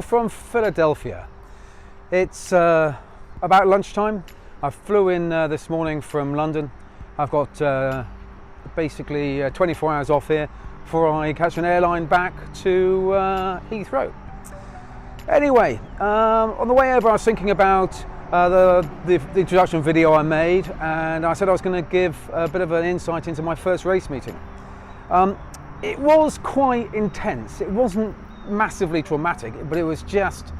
from Philadelphia. It's about lunchtime. I flew in this morning from London. I've got basically 24 hours off here before I catch an airline back to Heathrow. Anyway, on the way over I was thinking about the introduction video I made, and I said I was going to give a bit of an insight into my first race meeting. It was quite intense. It wasn't massively traumatic, but it was just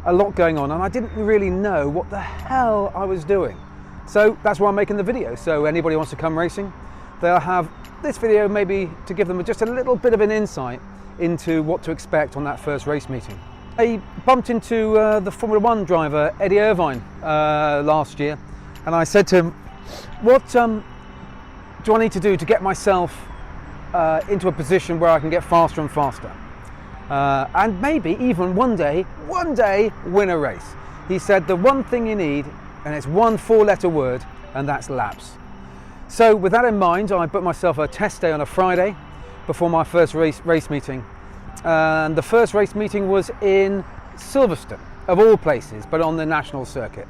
a lot going on, and I didn't really know what the hell I was doing. So that's why I'm making the video. So anybody who wants to come racing, they'll have this video maybe to give them just a little bit of an insight into what to expect on that first race meeting. I bumped into the Formula One driver Eddie Irvine last year, and I said to him, what do I need to do to get myself into a position where I can get faster and faster, and maybe even one day win a race? He said the one thing you need, and it's one 4-letter word, and that's laps. So with that in mind, I booked myself a test day on a Friday before my first race meeting, and the first race meeting was in Silverstone, of all places, but on the national circuit.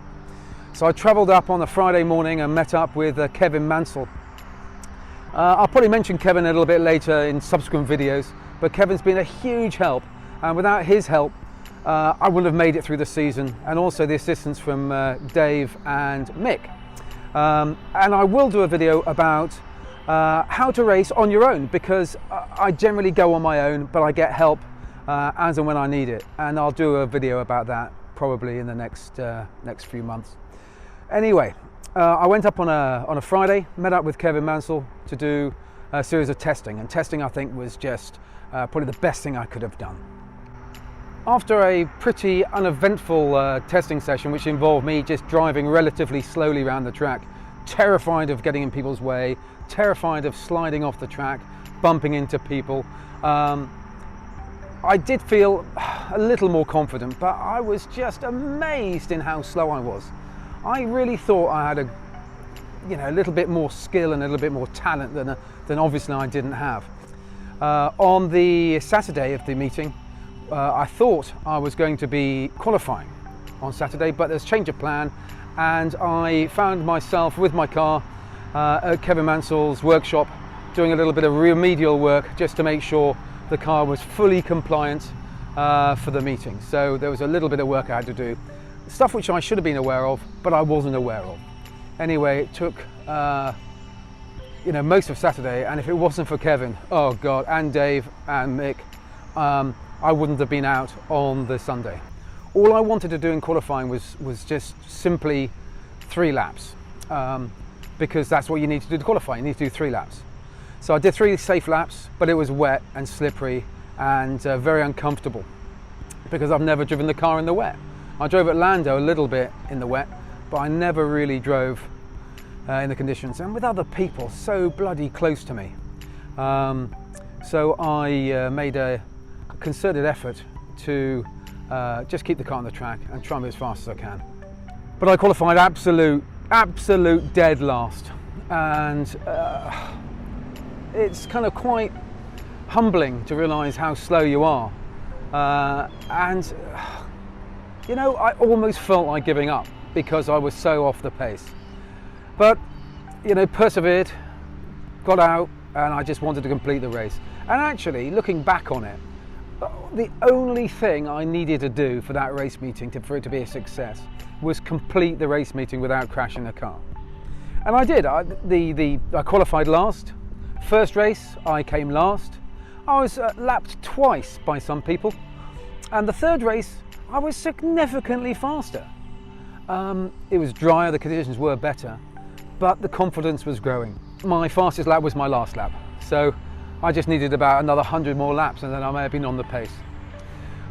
So I travelled up on a Friday morning and met up with Kevin Mansell. I'll probably mention Kevin a little bit later in subsequent videos, but Kevin's been a huge help, and without his help I wouldn't have made it through the season, and also the assistance from Dave and Mick. And I will do a video about how to race on your own, because I generally go on my own, but I get help as and when I need it, and I'll do a video about that probably in the next few months. Anyway, I went up on a Friday, met up with Kevin Mansell to do a series of testing, and testing I think was just probably the best thing I could have done. After a pretty uneventful testing session, which involved me just driving relatively slowly around the track, terrified of getting in people's way, terrified of sliding off the track, bumping into people, I did feel a little more confident, but I was just amazed in how slow I was. I really thought I had a little bit more skill and a little bit more talent than obviously I didn't have. On the Saturday of the meeting, I thought I was going to be qualifying on Saturday, but there's a change of plan, and I found myself with my car at Kevin Mansell's workshop doing a little bit of remedial work just to make sure the car was fully compliant for the meeting. So there was a little bit of work I had to do, stuff which I should have been aware of, but I wasn't aware of. Anyway, it took most of Saturday, and if it wasn't for Kevin, oh God, and Dave and Mick, I wouldn't have been out on the Sunday. All I wanted to do in qualifying was just simply 3 laps, because that's what you need to do to qualify. You need to do 3 laps. So I did 3 safe laps, but it was wet and slippery and very uncomfortable, because I've never driven the car in the wet. I drove at Lando a little bit in the wet, but I never really drove in the conditions, and with other people so bloody close to me. So I made a concerted effort to just keep the car on the track and try and move as fast as I can. But I qualified absolute dead last, and it's kind of quite humbling to realise how slow you are. I almost felt like giving up because I was so off the pace. But, persevered, got out, and I just wanted to complete the race. And actually, looking back on it, the only thing I needed to do for that race meeting for it to be a success was complete the race meeting without crashing the car. And I did. I qualified last. First race, I came last. I was lapped twice by some people. And the third race, I was significantly faster. It was drier, the conditions were better, but the confidence was growing. My fastest lap was my last lap, so I just needed about another 100 more laps and then I may have been on the pace.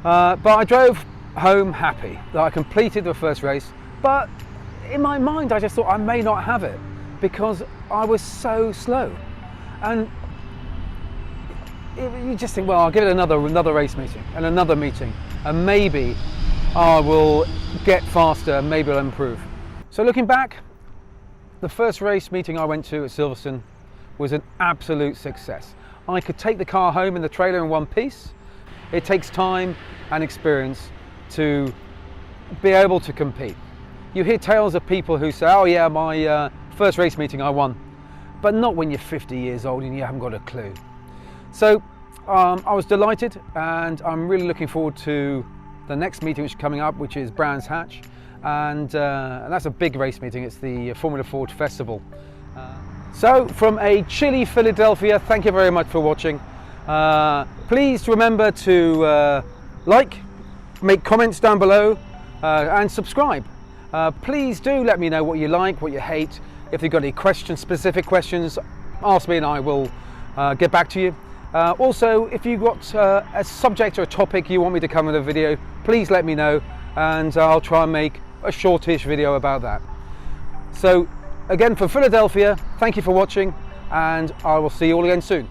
But I drove home happy that I completed the first race, but in my mind I just thought I may not have it because I was so slow. And you just think, well, I'll give it another race meeting and another meeting, and maybe I will get faster, maybe I'll improve. So looking back, the first race meeting I went to at Silverstone was an absolute success. I could take the car home in the trailer in one piece. It takes time and experience, to be able to compete. You hear tales of people who say, oh yeah, my first race meeting I won, but not when you're 50 years old and you haven't got a clue. So I was delighted, and I'm really looking forward to the next meeting which is coming up, which is Brands Hatch, and that's a big race meeting. It's the Formula Ford Festival. So from a chilly Philadelphia, thank you very much for watching. Please remember to like, make comments down below, and subscribe. Please do let me know what you like, what you hate. If you've got any questions, specific questions, ask me and I will get back to you. Also, if you've got a subject or a topic you want me to cover in a video, please let me know, and I'll try and make a shortish video about that. So again, from Philadelphia, thank you for watching, and I will see you all again soon.